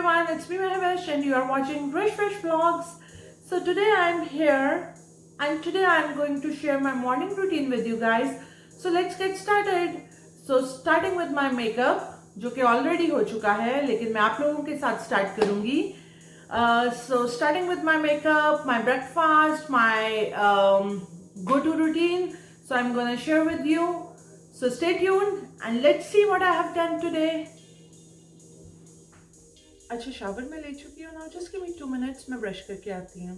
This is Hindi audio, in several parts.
everyone, it's me Mahesh and you are watching Fresh Vlogs. So today I am here and today I am going to share my morning routine with you guys. So let's get started. So starting with my makeup जो कि already हो चुका है लेकिन मैं आप लोगों के साथ start करूँगी. So starting with my makeup, my breakfast, my go-to routine. So I'm gonna share with you. So stay tuned and let's see what I have done today. अच्छा शावर में ले चुकी हूँ ना. जस्ट गिव मी 2 मिनट्स, मैं ब्रश करके आती हूँ.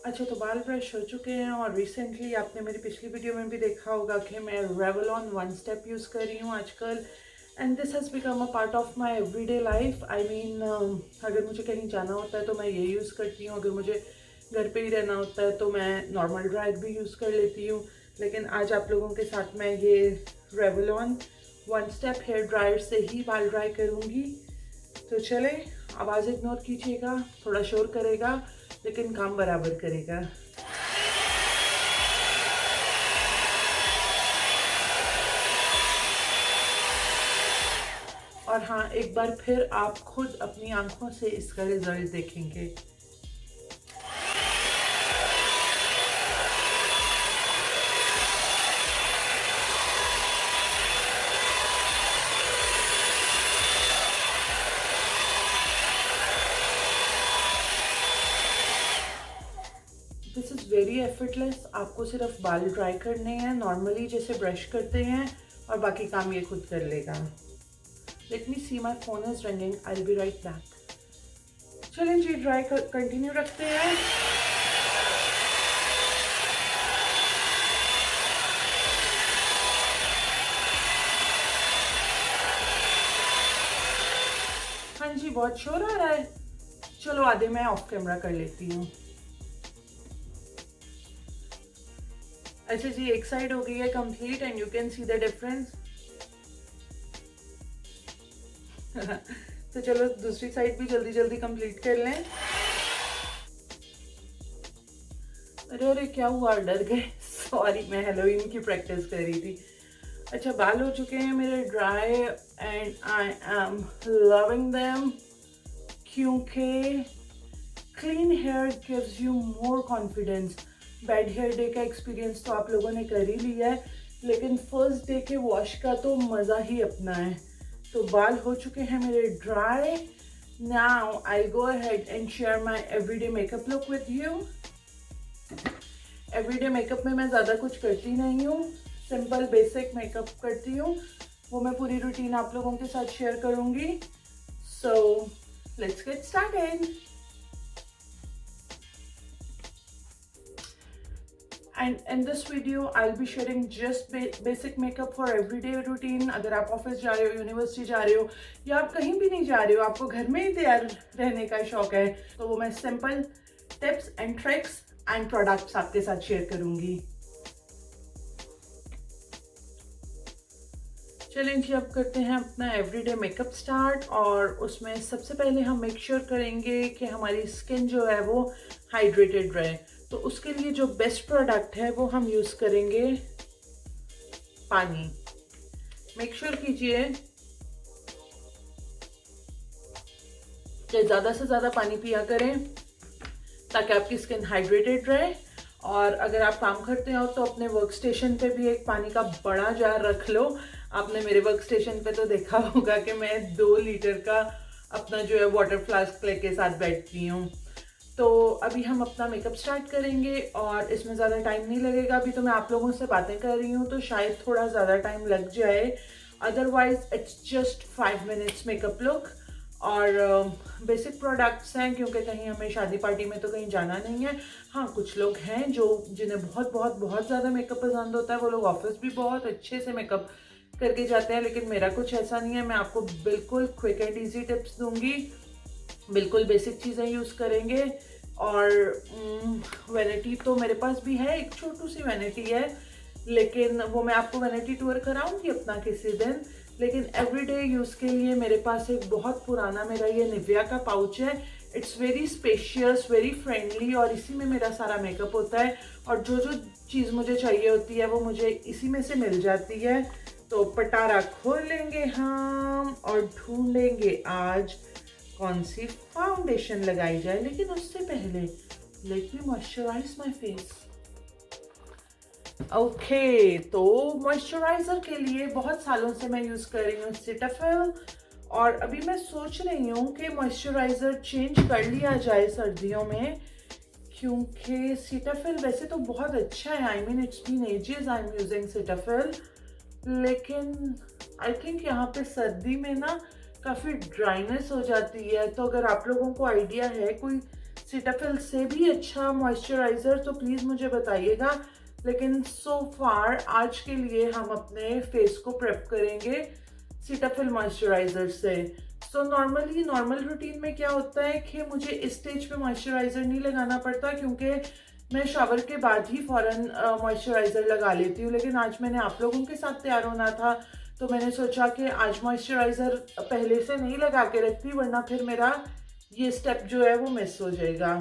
अच्छा तो बाल ब्रश हो चुके हैं और रिसेंटली आपने मेरी पिछली वीडियो में भी देखा होगा कि मैं रेवलॉन वन स्टेप यूज़ कर रही हूँ आजकल. And this has become a part of my everyday life. I mean अगर मुझे कहीं जाना होता है तो मैं ये यूज़ करती हूँ. अगर मुझे घर पे ही रहना होता है तो मैं नॉर्मल ड्रायर भी यूज़ कर लेती हूँ. लेकिन आज आप लोगों के साथ मैं ये Revlon one step hair dryer से ही बाल ड्राई करूँगी. तो चले, आवाज़ इग्नोर कीजिएगा, थोड़ा शोर करेगा लेकिन काम बराबर करेगा. और हाँ, एक बार फिर आप खुद अपनी आंखों से इसका रिजल्ट देखेंगे. This is very effortless. आपको सिर्फ बाल ड्राई करने हैं नॉर्मली जैसे ब्रश करते हैं और बाकी काम ये खुद कर लेगा. Let me see, my phone is ringing, I will be right back. चलें जी, ड्राई कंटिन्यू रखते हैं. हाँ जी, बहुत शोर आ रहा है. चलो आधे मैं ऑफ कैमरा कर लेती हूँ. अच्छा जी, एक साइड हो गई है complete and you can see the difference. तो चलो दूसरी साइड भी जल्दी जल्दी कंप्लीट कर लें. अरे अरे क्या हुआ, डर गए. सॉरी, मैं हेलोवीन की प्रैक्टिस कर रही थी. अच्छा, बाल हो चुके हैं मेरे dry and I am loving them क्योंकि clean hair gives you more confidence. Bad hair day का एक्सपीरियंस तो आप लोगों ने कर ही लिया है लेकिन फर्स्ट डे के वॉश का तो मज़ा ही अपना है. तो बाल हो चुके हैं मेरे dry. Now I go ahead and share my everyday makeup look with you. Everyday makeup में मैं ज़्यादा कुछ करती नहीं हूँ, सिंपल बेसिक मेकअप करती हूँ. वो मैं पूरी रूटीन आप लोगों के साथ शेयर करूँगी. So let's get started. And in this video, I'll be sharing just basic makeup for everyday routine. अगर आप ऑफिस जा रहे हो, यूनिवर्सिटी जा रहे हो या आप कहीं भी नहीं जा रहे हो, आपको घर में ही तैयार रहने का शौक है, तो वो मैं simple tips and tricks and products आपके साथ शेयर करूंगी. चलें जी, अब करते हैं अपना एवरीडे मेकअप स्टार्ट. और उसमें सबसे पहले हम मेक श्योर करेंगे कि हमारी स्किन जो है वो हाइड्रेटेड रहे. तो उसके लिए जो बेस्ट प्रोडक्ट है वो हम यूज़ करेंगे पानी. मेक श्योर कीजिए कि ज़्यादा से ज़्यादा पानी पिया करें ताकि आपकी स्किन हाइड्रेटेड रहे. और अगर आप काम करते हो तो अपने वर्क स्टेशन पे भी एक पानी का बड़ा जार रख लो. आपने मेरे वर्क स्टेशन पे तो देखा होगा कि मैं 2 लीटर का अपना जो है वाटर फ्लास्क लेके साथ बैठती हूँ. तो अभी हम अपना मेकअप स्टार्ट करेंगे और इसमें ज़्यादा टाइम नहीं लगेगा. अभी तो मैं आप लोगों से बातें कर रही हूँ तो शायद थोड़ा ज़्यादा टाइम लग जाए. Otherwise it's just 5 minutes makeup look. और बेसिक प्रोडक्ट्स हैं क्योंकि कहीं हमें शादी पार्टी में तो कहीं जाना नहीं है. हाँ, कुछ लोग हैं जो जिन्हें बहुत बहुत बहुत ज़्यादा मेकअप पसंद होता है. वो लोग ऑफिस भी बहुत अच्छे से मेकअप करके जाते हैं, लेकिन मेरा कुछ ऐसा नहीं है. मैं आपको बिल्कुल क्विक एंड ईजी टिप्स दूंगी. बिल्कुल बेसिक चीज़ें यूज़ करेंगे. और वैनिटी तो मेरे पास भी है, एक छोटी सी वैनिटी है, लेकिन वो मैं आपको वैनिटी टूर कराऊंगी अपना किसी दिन. लेकिन एवरीडे यूज़ के लिए मेरे पास एक बहुत पुराना मेरा ये निविया का पाउच है. It's very spacious, very friendly और इसी में मेरा सारा मेकअप होता है. और जो जो चीज़ मुझे चाहिए होती है वो मुझे इसी में से मिल जाती है. तो पटारा खोल लेंगे हम और ढूंढेंगे आज कौन सी फाउंडेशन लगाई जाए, लेकिन उससे पहले let me moisturise my face. Okay, तो मॉइस्चराइजर के लिए बहुत सालों से मैं यूज कर रही हूँ सीटाफिल, और अभी मैं सोच रही हूँ कि मॉइस्चराइजर चेंज कर लिया जाए सर्दियों में, क्योंकि सीटाफिल वैसे तो बहुत अच्छा है। I mean it's been ages I am using Cetaphil, लेकिन आई थिंक यहाँ पे सर्दी में ना काफ़ी ड्राइनेस हो जाती है। तो अगर आप लोगों को आइडिया है कोई सीटाफिल से भी अच्छा मॉइस्चराइज़र तो प्लीज़ मुझे बताइएगा। लेकिन सो फार आज के लिए हम अपने फेस को प्रेप करेंगे सीटाफिल मॉइस्चराइज़र से। सो नॉर्मल रूटीन में क्या होता है कि मुझे इस स्टेज पे मॉइस्चराइज़र नहीं लगाना पड़ता, क्योंकि मैं शावर के बाद ही फ़ौरन मॉइस्चराइज़र लगा लेती हूँ। लेकिन आज मैंने आप लोगों के साथ तैयार होना था, तो मैंने सोचा कि आज मॉइस्चराइज़र पहले से नहीं लगा के रखती, वरना फिर मेरा ये स्टेप जो है वो मिस हो जाएगा।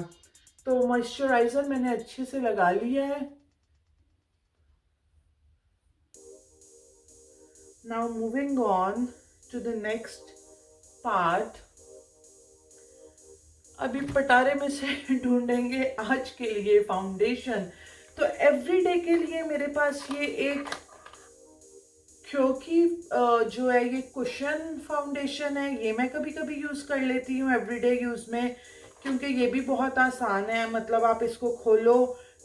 तो मॉइस्चराइज़र मैंने अच्छे से लगा लिया है। Now moving on to the next part. अभी पटारे में से ढूंढेंगे आज के लिए फाउंडेशन। तो एवरीडे के लिए मेरे पास ये एक, क्योंकि जो है ये कुशन फाउंडेशन है, ये मैं कभी कभी यूज़ कर लेती हूँ एवरीडे यूज़ में, क्योंकि ये भी बहुत आसान है। मतलब आप इसको खोलो,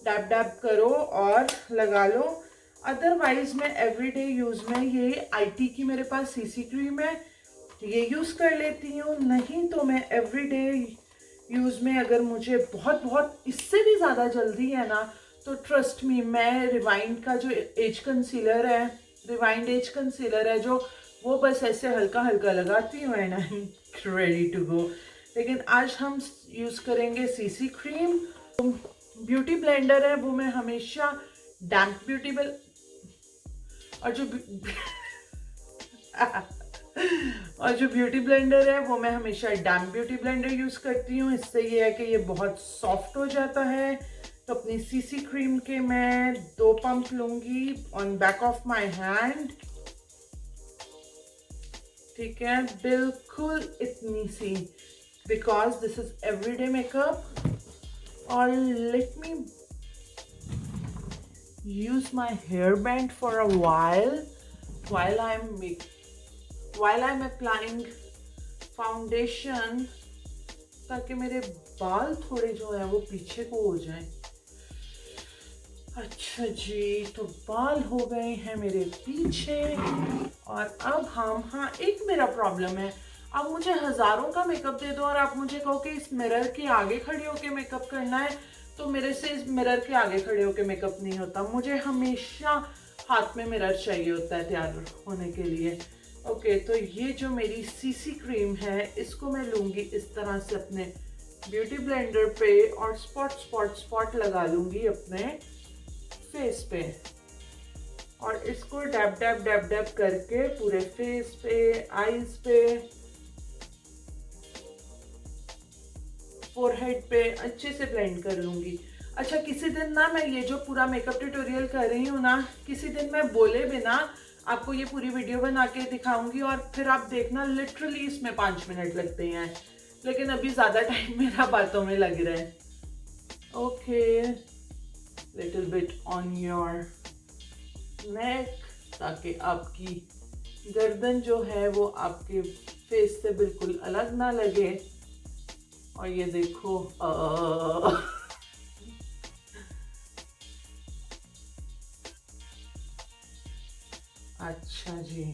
डैब डैब करो और लगा लो। अदरवाइज मैं एवरीडे यूज़ में ये आईटी की मेरे पास सीसी क्रीम है, ये यूज़ कर लेती हूँ। नहीं तो मैं एवरीडे यूज़ में अगर मुझे बहुत इससे भी ज़्यादा जल्दी है ना, तो ट्रस्ट मी, मैं रिवाइंड का जो एज कंसीलर है, रिवाइंड एज कंसीलर है जो, वो बस ऐसे हल्का हल्का लगाती हूँ and I am ready to go. लेकिन आज हम यूज़ करेंगे सीसी क्रीम। ब्यूटी ब्लेंडर है वो मैं हमेशा डैम्प ब्यूटी और जो ब्यूटी ब्लेंडर है वो मैं हमेशा डैम्प ब्यूटी ब्लेंडर यूज़ करती हूँ। इससे ये है कि ये बहुत सॉफ्ट हो जाता है। तो अपनी सीसी क्रीम के मैं 2 पंप लूँगी on back of my hand, ठीक है, बिल्कुल इतनी सी, because this is everyday makeup. और let me use my hairband for a while I'm applying foundation, ताकि मेरे बाल थोड़े जो है वो पीछे को हो जाएं। अच्छा जी, तो बाल हो गए हैं मेरे पीछे। और अब हम, हाँ, एक मेरा प्रॉब्लम है, अब मुझे हज़ारों का मेकअप दे दो और आप मुझे कहो कि इस मिरर के आगे खड़े होके मेकअप करना है, तो मेरे से इस मिरर के आगे खड़े होके मेकअप नहीं होता। मुझे हमेशा हाथ में मिरर चाहिए होता है तैयार होने के लिए। ओके, तो ये जो मेरी सीसी क्रीम है, इसको मैं लूँगी इस तरह से अपने ब्यूटी ब्लेंडर पे और स्पॉट लगा लूँगी अपने फेस पे, और इसको डैब डैब करके पूरे फेस पे, आईज पे, फोरहेड पे अच्छे से ब्लेंड कर लूँगी। अच्छा, किसी दिन ना मैं ये जो पूरा मेकअप ट्यूटोरियल कर रही हूँ ना, किसी दिन मैं बोले बिना आपको ये पूरी वीडियो बना के दिखाऊंगी, और फिर आप देखना लिटरली इसमें 5 मिनट लगते हैं, लेकिन अभी ज़्यादा टाइम मेरा बातों में लग रहा है। Okay, little bit on your neck, ताकि आपकी गर्दन जो है वो आपके फेस से बिल्कुल अलग ना लगे। और ये देखो, अच्छा जी,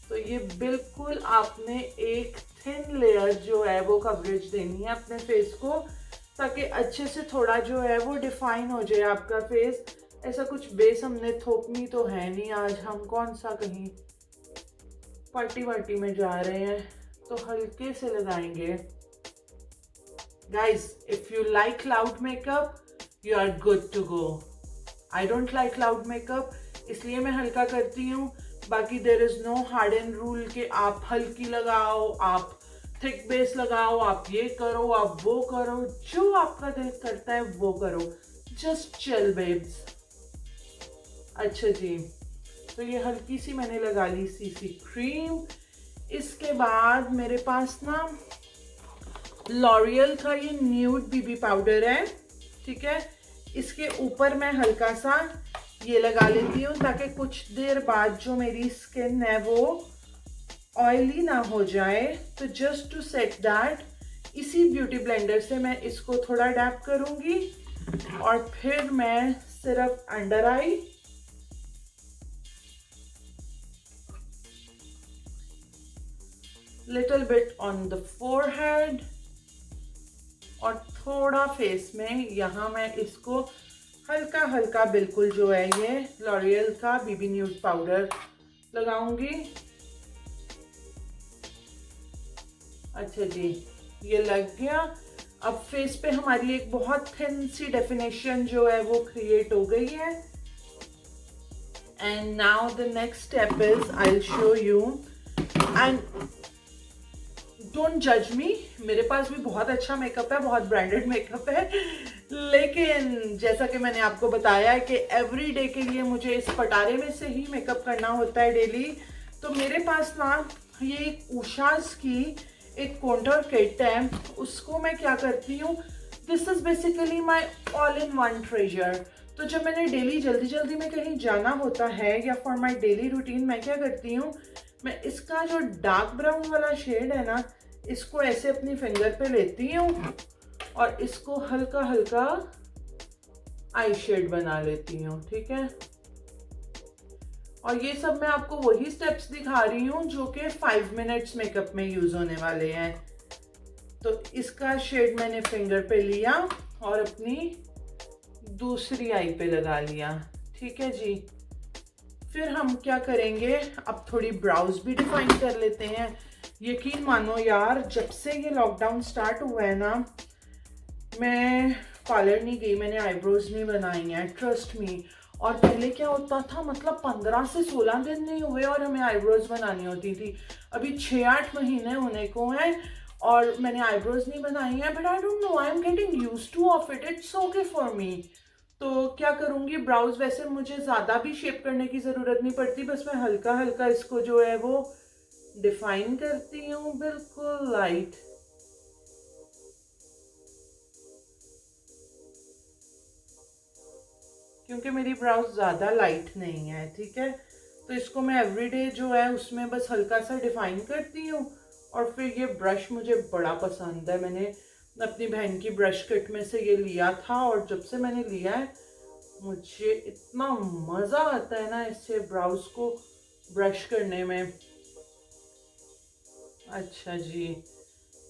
तो ये बिल्कुल आपने एक थिन लेयर जो है वो कवरेज देनी है अपने फेस को, ताकि अच्छे से थोड़ा जो है वो डिफाइन हो जाए आपका फेस। ऐसा कुछ बेस हमने थोपनी तो है नहीं, आज हम कौन सा कहीं पार्टी वार्टी में जा रहे हैं, तो हल्के से लगाएंगे। Guys, if you like loud makeup, you are good to go. I don't like loud makeup, इसलिए मैं हल्का करती हूँ। बाकी there is no hard and rule कि आप हल्की लगाओ, आप थिक बेस लगाओ, आप ये करो, आप वो करो, जो आपका दिल करता है वो करो। Just chill babes। अच्छा जी, तो ये हल्की सी मैंने लगा ली सीसी क्रीम। इसके बाद मेरे पास ना लॉरियल का ये न्यूड बीबी पाउडर है, ठीक है। इसके ऊपर मैं हल्का सा ये लगा लेती हूँ ताकि कुछ देर बाद जो मेरी स्किन है वो ऑयली ना हो जाए। तो जस्ट टू सेट दैट इसी ब्यूटी ब्लेंडर से मैं इसको थोड़ा डैप करूँगी और फिर मैं सिर्फ under I, little bit on the forehead और थोड़ा फेस में यहाँ मैं इसको हल्का हल्का बिल्कुल जो है ये लॉरियल का बीबी न्यूड पाउडर लगाऊंगी। अच्छा जी, ये लग गया। अब फेस पे हमारी एक बहुत थिन सी डेफिनेशन जो है वो क्रिएट हो गई है। And now the next step is I will show you, and don't जज मी, मेरे पास भी बहुत अच्छा मेकअप है, बहुत ब्रांडेड मेकअप है, लेकिन जैसा कि मैंने आपको बताया है कि एवरी डे के लिए मुझे इस पटारे में से ही मेकअप करना होता है डेली। तो मेरे पास ना ये एक उषाज की एक कॉन्टूर किट है, उसको मैं क्या करती हूँ, this is basically my all in one treasure. तो जब मैंने डेली जल्दी जल्दी में कहीं जाना होता है या फॉर माई डेली रूटीन, मैं क्या करती हूँ, मैं इसका जो डार्क ब्राउन वाला शेड है ना, इसको ऐसे अपनी फिंगर पे लेती हूँ और इसको हल्का हल्का आई शेड बना लेती हूँ, ठीक है। और ये सब मैं आपको वही स्टेप्स दिखा रही हूँ जो कि 5 मिनट्स मेकअप में यूज होने वाले हैं। तो इसका शेड मैंने फिंगर पे लिया और अपनी दूसरी आई पे लगा लिया, ठीक है जी। फिर हम क्या करेंगे, अब थोड़ी ब्राउज भी डिफाइन कर लेते हैं। यकीन मानो यार, जब से ये लॉकडाउन स्टार्ट हुआ है ना, मैं पार्लर नहीं गई, मैंने आईब्रोज नहीं बनाई हैं, ट्रस्ट मी। और पहले क्या होता था, मतलब 15 से 16 दिन नहीं हुए और हमें आईब्रोज बनानी होती थी। अभी 6-8 महीने होने को हैं और मैंने आईब्रोज नहीं बनाई हैं, but I don't know, I am getting used two of it, it's okay for me. तो क्या करूँगी, ब्राउज वैसे मुझे ज़्यादा भी शेप करने की ज़रूरत नहीं पड़ती, बस मैं हल्का हल्का इसको जो है वो डिफाइन करती हूँ, बिल्कुल लाइट। क्योंकि मेरी ब्राउज ज़्यादा लाइट नहीं है, ठीक है। तो इसको मैं एवरीडे जो है उसमें बस हल्का सा डिफाइन करती हूँ। और फिर ये ब्रश मुझे बड़ा पसंद है, मैंने अपनी बहन की ब्रश किट में से ये लिया था और जब से मैंने लिया है मुझे इतना मज़ा आता है ना इससे ब्राउज को ब्रश करने में। अच्छा जी,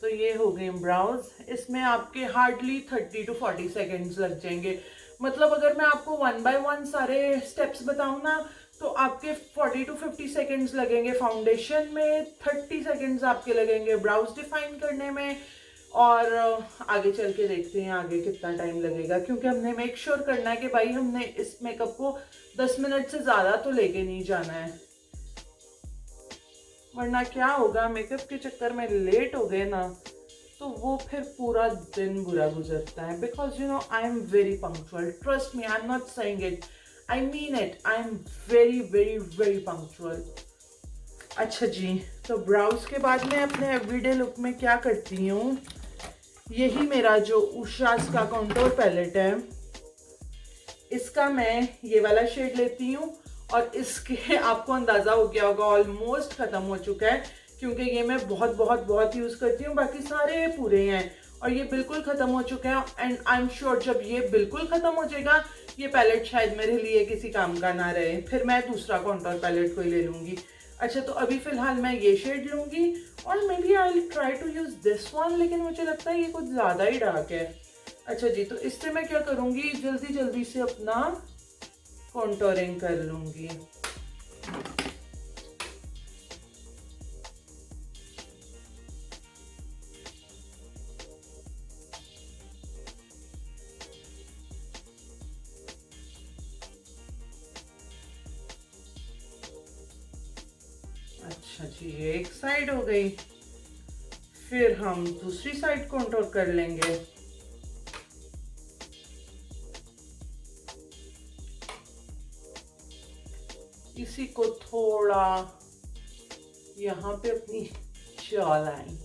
तो ये हो गई ब्राउज। इसमें आपके हार्डली 30 to 40 सेकेंड्स लग जाएंगे। मतलब अगर मैं आपको 1 by 1 सारे स्टेप्स बताऊँ ना, तो आपके 40 to 50 सेकेंड्स लगेंगे फाउंडेशन में, 30 सेकेंड्स आपके लगेंगे ब्राउज डिफाइन करने में, और आगे चल के देखते हैं आगे कितना टाइम लगेगा, क्योंकि हमने मेक श्योर करना है कि भाई हमने इस मेकअप को 10 मिनट से ज़्यादा तो लेके नहीं जाना है, वरना क्या होगा, मेकअप के चक्कर में लेट हो गए ना तो वो फिर पूरा दिन बुरा गुजरता है। Because you know I am very punctual, trust me, I am not saying it, I mean it, I am very very very punctual. अच्छा जी, तो ब्राउज के बाद मैं अपने एवरीडे लुक में क्या करती हूँ, यही मेरा जो उषाज का कॉन्टूर पैलेट है, इसका मैं ये वाला शेड लेती हूँ और इसके आपको अंदाज़ा हो गया होगा ऑलमोस्ट ख़त्म हो चुका है, क्योंकि ये मैं बहुत बहुत बहुत यूज़ करती हूँ, बाकी सारे पूरे हैं और ये बिल्कुल ख़त्म हो चुके हैं। एंड आई एम श्योर जब ये बिल्कुल ख़त्म हो जाएगा ये पैलेट शायद मेरे लिए किसी काम का ना रहे, फिर मैं दूसरा कॉन्टूर पैलेट को ही ले लूँगी। अच्छा, तो अभी फ़िलहाल मैं ये शेड लूँगी और maybe I will try to use this one, लेकिन मुझे लगता है ये कुछ ज़्यादा ही डार्क है। अच्छा जी, तो इससे मैं क्या करूँगी, जल्दी जल्दी से अपना कॉन्टूरिंग कर लूँगी। अच्छा जी, ये एक साइड हो गई, फिर हम दूसरी साइड कॉन्टूर कर लेंगे। इसी को थोड़ा यहाँ पे अपनी जॉ लाइन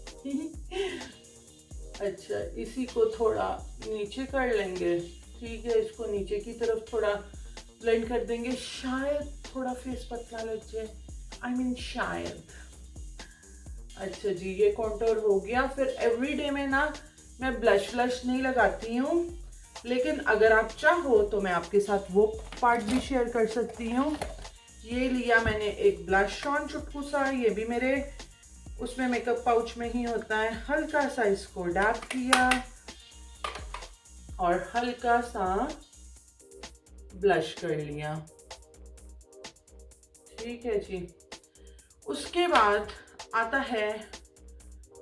अच्छा, इसी को थोड़ा नीचे कर लेंगे। ठीक है, इसको नीचे की तरफ थोड़ा ब्लेंड कर देंगे। शायद थोड़ा फेस पतला लग जाए, आई मीन शायद। अच्छा जी, ये कॉन्टोर हो गया। फिर एवरीडे में ना मैं ब्लश नहीं लगाती हूँ, लेकिन अगर आप चाहो तो मैं आपके साथ वो पार्ट भी शेयर कर सकती हूँ। ये लिया मैंने एक ब्लश ऑन चुटकू सा, ये भी मेरे उसमें मेकअप पाउच में ही होता है। हल्का सा इसको डैप किया और हल्का सा ब्लश कर लिया। ठीक है जी। उसके बाद आता है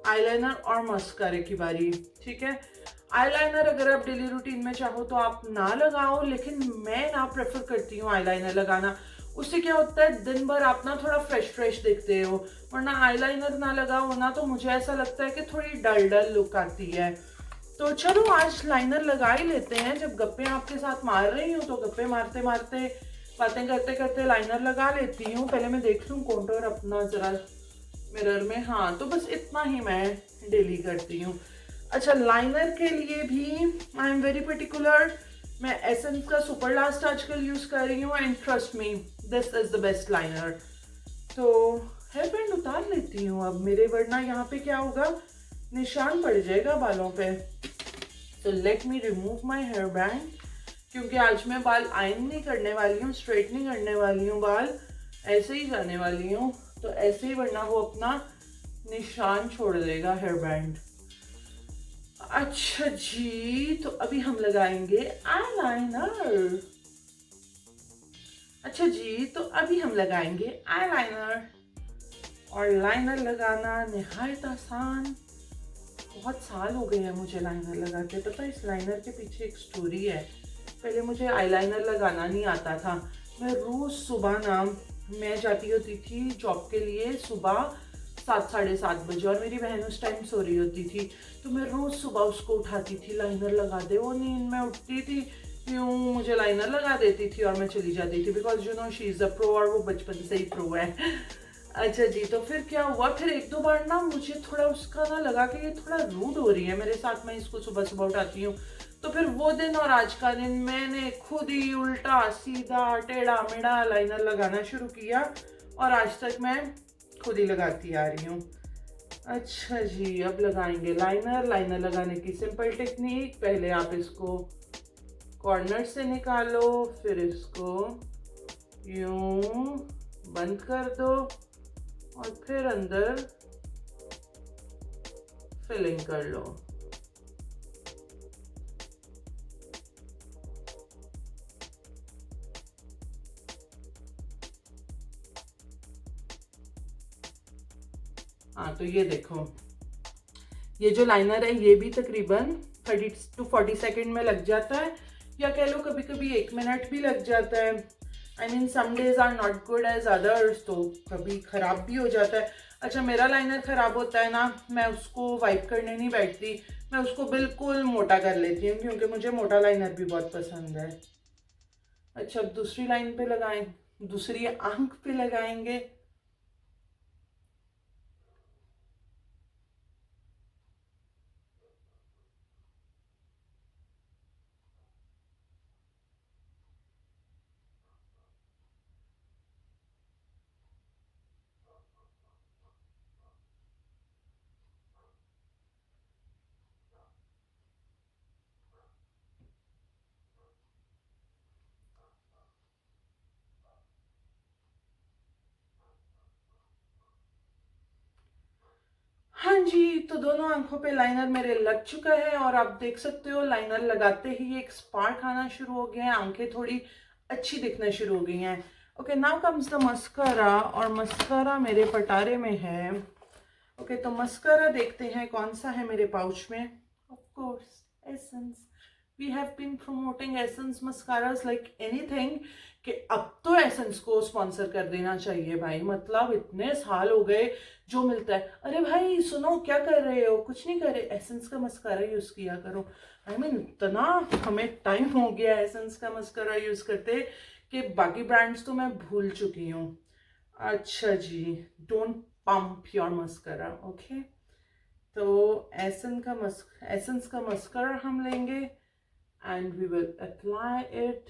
आईलाइनर और मस्कारे की बारी। ठीक है, आईलाइनर अगर आप डेली रूटीन में चाहो तो आप ना लगाओ, लेकिन मैं ना प्रेफर करती हूँ आईलाइनर लगाना। उससे क्या होता है, दिन भर आप ना थोड़ा फ्रेश दिखते हो। वरना आईलाइनर ना लगाओ ना तो मुझे ऐसा लगता है कि थोड़ी डल लुक आती है। तो चलो आज लाइनर लगा ही लेते हैं। जब गप्पे आपके साथ मार रही हूँ तो गप्पे मारते मारते बातें करते करते लाइनर लगा लेती हूँ। पहले मैं देख लूँ कॉन्टोर अपना जरा मिरर में। हाँ, तो बस इतना ही मैं डेली करती हूँ। अच्छा, लाइनर के लिए भी आई एम वेरी पर्टिकुलर। मैं एसेंस का सुपर लास्ट आजकल यूज कर रही हूँ and trust me this is the best liner. तो हेयर बैंड उतार लेती हूँ अब मेरे, वरना यहाँ पे क्या होगा, निशान पड़ जाएगा बालों पे। तो let me remove my hair band, क्योंकि आज मैं बाल आयन नहीं करने वाली हूँ, स्ट्रेट नहीं करने वाली हूँ, बाल ऐसे ही जाने वाली हूँ। तो ऐसे ही, वरना वो अपना निशान छोड़ देगा हेयर बैंड। अच्छा जी, तो अभी हम लगाएंगे आईलाइनर। अच्छा जी, तो अभी हम लगाएंगे आईलाइनर। और लाइनर लगाना निहायत आसान। बहुत साल हो गए हैं मुझे लाइनर लगाते। पता है, इस लाइनर के पीछे एक स्टोरी है। पहले मुझे आईलाइनर लगाना नहीं आता था। मैं रोज सुबह ना मैं जाती होती थी जॉब के लिए सुबह 7 साढ़े 7 बजे, और मेरी बहन उस टाइम सो रही होती थी। तो मैं रोज सुबह उसको उठाती थी, लाइनर लगा दे। वो नींद में उठती थी, यूँ मुझे लाइनर लगा देती थी और मैं चली जाती थी, because you know she is a pro, और वो बचपन से ही प्रो है। अच्छा जी, तो फिर क्या हुआ, फिर एक दो बार ना मुझे थोड़ा उसका ना लगा कि ये थोड़ा रूड हो रही है मेरे साथ, मैं इसको सुबह सुबह उठाती हूँ। तो फिर वो दिन और आज का दिन मैंने खुद ही उल्टा सीधा टेढ़ा मेढ़ा लाइनर लगाना शुरू किया, और आज तक मैं खुद ही लगाती आ रही हूँ। अच्छा जी, अब लगाएंगे लाइनर। लाइनर लगाने की सिंपल टेक्निक, पहले आप इसको कॉर्नर से निकालो, फिर इसको यूं बंद कर दो और फिर अंदर फिलिंग कर लो। हाँ, तो ये देखो, ये जो लाइनर है ये भी तकरीबन 30 to 40 सेकेंड में लग जाता है, या कह लो कभी कभी 1 मिनट भी लग जाता है। I mean some days are not good as others, तो कभी ख़राब भी हो जाता है। अच्छा, मेरा लाइनर ख़राब होता है ना, मैं उसको वाइप करने नहीं बैठती, मैं उसको बिल्कुल मोटा कर लेती हूँ, क्योंकि मुझे मोटा लाइनर भी बहुत पसंद है। अच्छा, अब दूसरी लाइन पे लगाएं, दूसरी आंख पे लगाएंगे। हाँ जी, तो दोनों आंखों पे लाइनर मेरे लग चुका है, और आप देख सकते हो लाइनर लगाते ही एक स्पार्क आना शुरू हो गया है, आंखें थोड़ी अच्छी दिखना शुरू हो गई हैं। Okay, now comes the mascara, और मस्कारा मेरे पटारे में है। ओके, तो मस्कारा देखते हैं कौन सा है मेरे पाउच में। Of course Essence. We have been promoting Essence mascaras like anything, कि अब तो एसेंस को स्पॉन्सर कर देना चाहिए भाई। मतलब इतने साल हो गए, जो मिलता है, अरे भाई सुनो क्या कर रहे हो, कुछ नहीं कर रहे, एसेंस का मस्कारा यूज किया करो। आई मीन इतना हमें टाइम हो गया एसेंस का मस्कारा यूज करते कि बाकी ब्रांड्स तो मैं भूल चुकी हूँ। अच्छा जी, don't pump your mascara, okay. तो एसेंस का मस्करा हम लेंगे and we will apply it.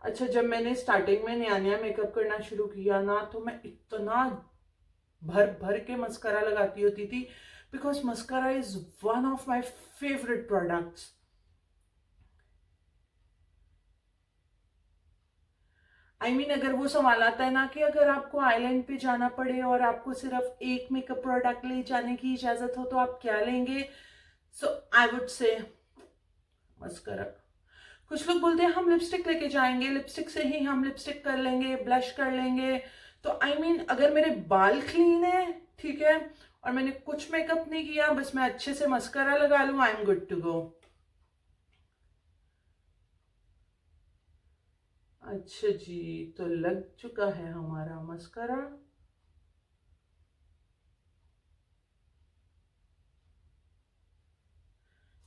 अच्छा, जब मैंने स्टार्टिंग में नया नया मेकअप करना शुरू किया ना, तो मैं इतना भर भर के मस्करा लगाती होती थी, because mascara is one of my favourite products. I mean, अगर वो सवाल आता है ना कि अगर आपको आइलैंड पे जाना पड़े और आपको सिर्फ एक मेकअप प्रोडक्ट ले जाने की इजाजत हो तो आप क्या लेंगे? सो आई वुड से मस्करा। कुछ लोग बोलते हैं हम लिपस्टिक लेके जाएंगे, लिपस्टिक से ही हम लिपस्टिक कर लेंगे, ब्लश कर लेंगे। तो आई मीन अगर मेरे बाल क्लीन है, ठीक है, और मैंने कुछ मेकअप नहीं किया, बस मैं अच्छे से मस्करा लगा लूं, I am good to go. अच्छा जी, तो लग चुका है हमारा मस्करा।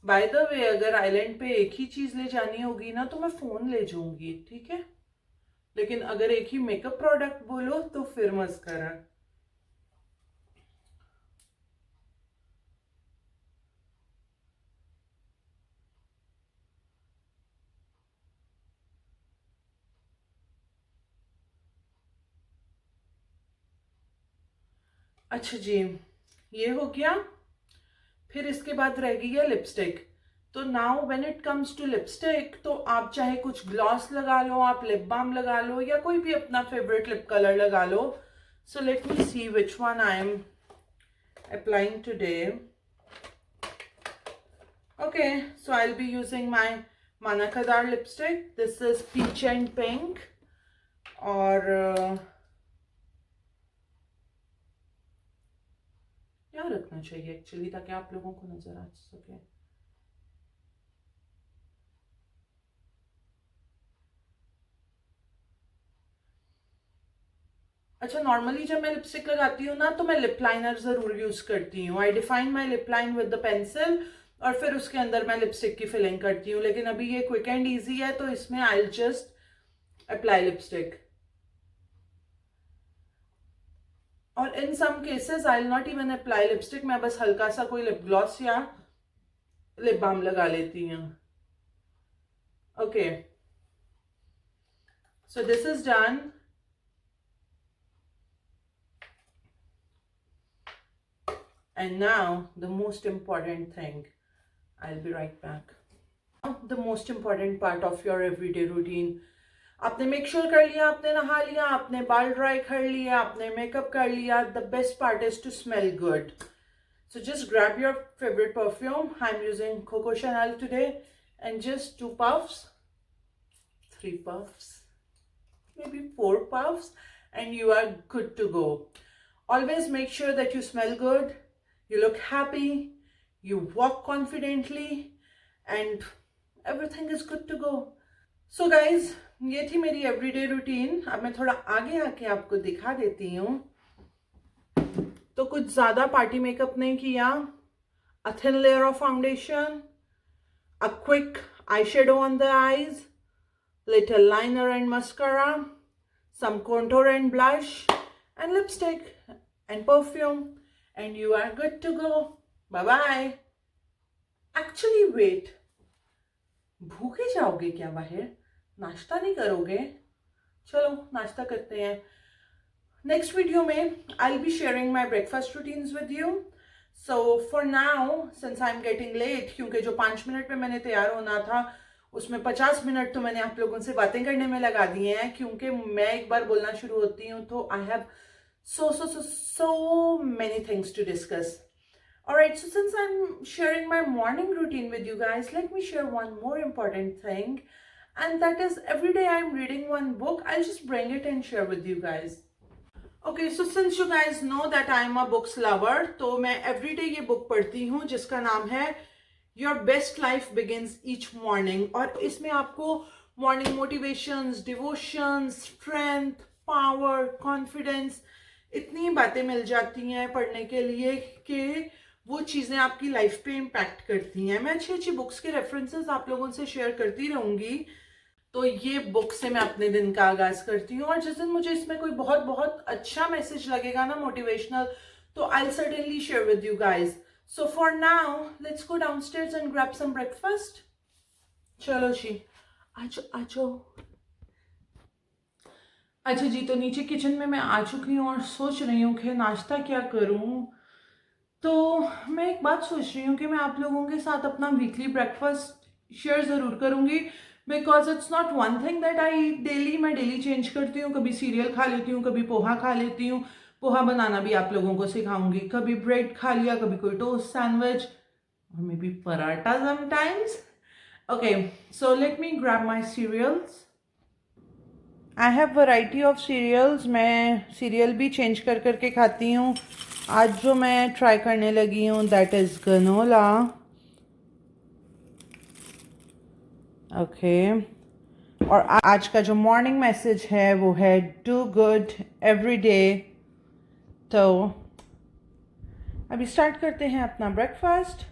बाय द वे, अगर आइलैंड पे एक ही चीज ले जानी होगी ना तो मैं फोन ले जाऊंगी, ठीक है, लेकिन अगर एक ही मेकअप प्रोडक्ट बोलो तो फिर मस्करा। अच्छा जी, ये हो गया। फिर इसके बाद रह गई है लिपस्टिक। तो now when it comes to lipstick, तो आप चाहे कुछ ग्लॉस लगा लो, आप लिप बाम लगा लो, या कोई भी अपना फेवरेट लिप कलर लगा लो। So let me see which one I am applying today. Okay, so I will be using my माना कदार lipstick. This is peach and pink. और क्या रखना चाहिए एक्चुअली, ताकि आप लोगों को नजर आ सके। अच्छा, नॉर्मली जब मैं लिपस्टिक लगाती हूँ ना, तो मैं लिप लाइनर जरूर यूज करती हूँ। I define my lip line with the pencil, और फिर उसके अंदर मैं लिपस्टिक की फिलिंग करती हूँ। लेकिन अभी ये क्विक एंड इजी है, तो इसमें I will just apply lipstick. और in some cases I will not even apply lipstick, मैं बस हल्का सा कोई लिप ग्लॉस या लिप बाम लगा लेती हूँ। Okay, so this is done. And now the most important thing, I'll be right back. Now the most important part of your everyday routine. आपने मेक श्योर कर लिया, आपने नहा लिया, आपने बाल ड्राई कर लिया, आपने मेकअप कर लिया. The best part is to smell good. So just grab your favorite perfume. I'm using Coco Chanel today, and just 2 puffs, 3 puffs, maybe 4 puffs, and you are good to go. Always make sure that you smell good, you look happy, you walk confidently, and everything is good to go. So guys, ये थी मेरी एवरीडे रूटीन. अब मैं थोड़ा आगे आके आपको दिखा देती हूँ. तो कुछ ज़्यादा पार्टी मेकअप नहीं किया. A thin layer of foundation, a quick eyeshadow on the eyes, little liner and mascara, some contour and blush, and lipstick and perfume, and you are good to go. Bye bye. Actually wait, भूखे जाओगे क्या बाहर? नाश्ता नहीं करोगे? चलो नाश्ता करते हैं. नेक्स्ट वीडियो में I'll be sharing my breakfast routines with you. So for now, since I'm getting late, क्योंकि जो 5 मिनट में मैंने तैयार होना था उसमें 50 मिनट तो मैंने आप लोगों से बातें करने में लगा दिए हैं, क्योंकि मैं एक बार बोलना शुरू होती हूँ तो I have so many things to discuss. Alright, so since I'm sharing my morning routine with you guys, let me share one more important thing, and that is every day I'm reading one book. I'll just bring it and share with you guys. Okay, so since you guys know that I'm a books lover, तो मैं every day ये book पढ़ती हूँ जिसका नाम है Your Best Life Begins Each Morning. और इसमें आपको morning motivations, devotions, strength, power, confidence, इतनी बातें मिल जाती हैं पढ़ने के लिए कि वो चीज़ें आपकी लाइफ पे इम्पैक्ट करती हैं। मैं अच्छी अच्छी बुक्स के रेफरेंसेस आप लोगों से शेयर करती रहूँगी। तो ये बुक से मैं अपने दिन का आगाज करती हूँ, और जिस दिन मुझे इसमें कोई बहुत बहुत अच्छा मैसेज लगेगा ना, मोटिवेशनल, तो I certainly share with you guys. So for now let's go downstairs and grab some breakfast. चलो जी, आजो आजो। अच्छा जी, तो नीचे किचन में मैं आ चुकी हूँ और सोच रही हूँ कि नाश्ता क्या करूँ। तो मैं एक बात सोच रही हूँ कि मैं आप लोगों के साथ अपना वीकली ब्रेकफास्ट शेयर ज़रूर करूँगी, because it's not one thing that I eat daily. मैं डेली चेंज करती हूँ, कभी सीरियल खा लेती हूँ, कभी पोहा खा लेती हूँ। पोहा बनाना भी आप लोगों को सिखाऊंगी। कभी ब्रेड खा लिया, कभी कोई टोस्ट सैंडविच, और maybe paratha sometimes. Okay, so let me grab my cereals. I have variety of cereals. मैं सीरियल भी चेंज कर करके खाती हूँ। आज जो मैं ट्राई करने लगी हूँ दैट इज़ गनोला। ओके, और आज का जो मॉर्निंग मैसेज है वो है डू गुड एवरी डे। तो अभी स्टार्ट करते हैं अपना breakfast.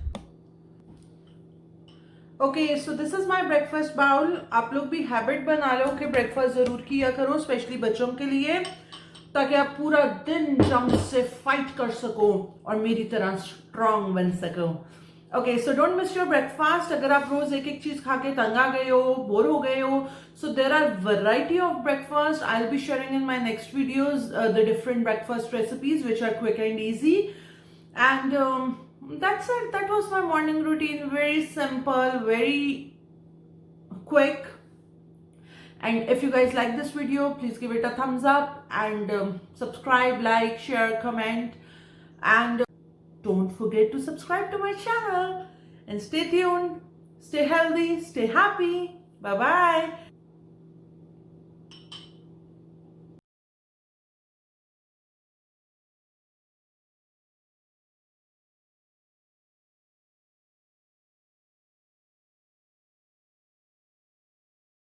Okay, so this is my breakfast bowl. आप लोग भी हैबिट बना लो कि ब्रेकफास्ट जरूर किया करो, स्पेशली बच्चों के लिए, ताकि आप पूरा दिन जंग से फाइट कर सको और मेरी तरह स्ट्रांग बन सको। Okay, so don't miss your breakfast. अगर आप रोज एक एक चीज खा के तंग आ गए हो, बोर हो गए हो, so there are variety of breakfast. I will be sharing in my next videos the different breakfast recipes which are quick and easy. And that's it. That was my morning routine. Very simple, very quick. And if you guys like this video, please give it a thumbs up and subscribe, like, share, comment, and don't forget to subscribe to my channel. And stay tuned, stay healthy, stay happy. Bye bye.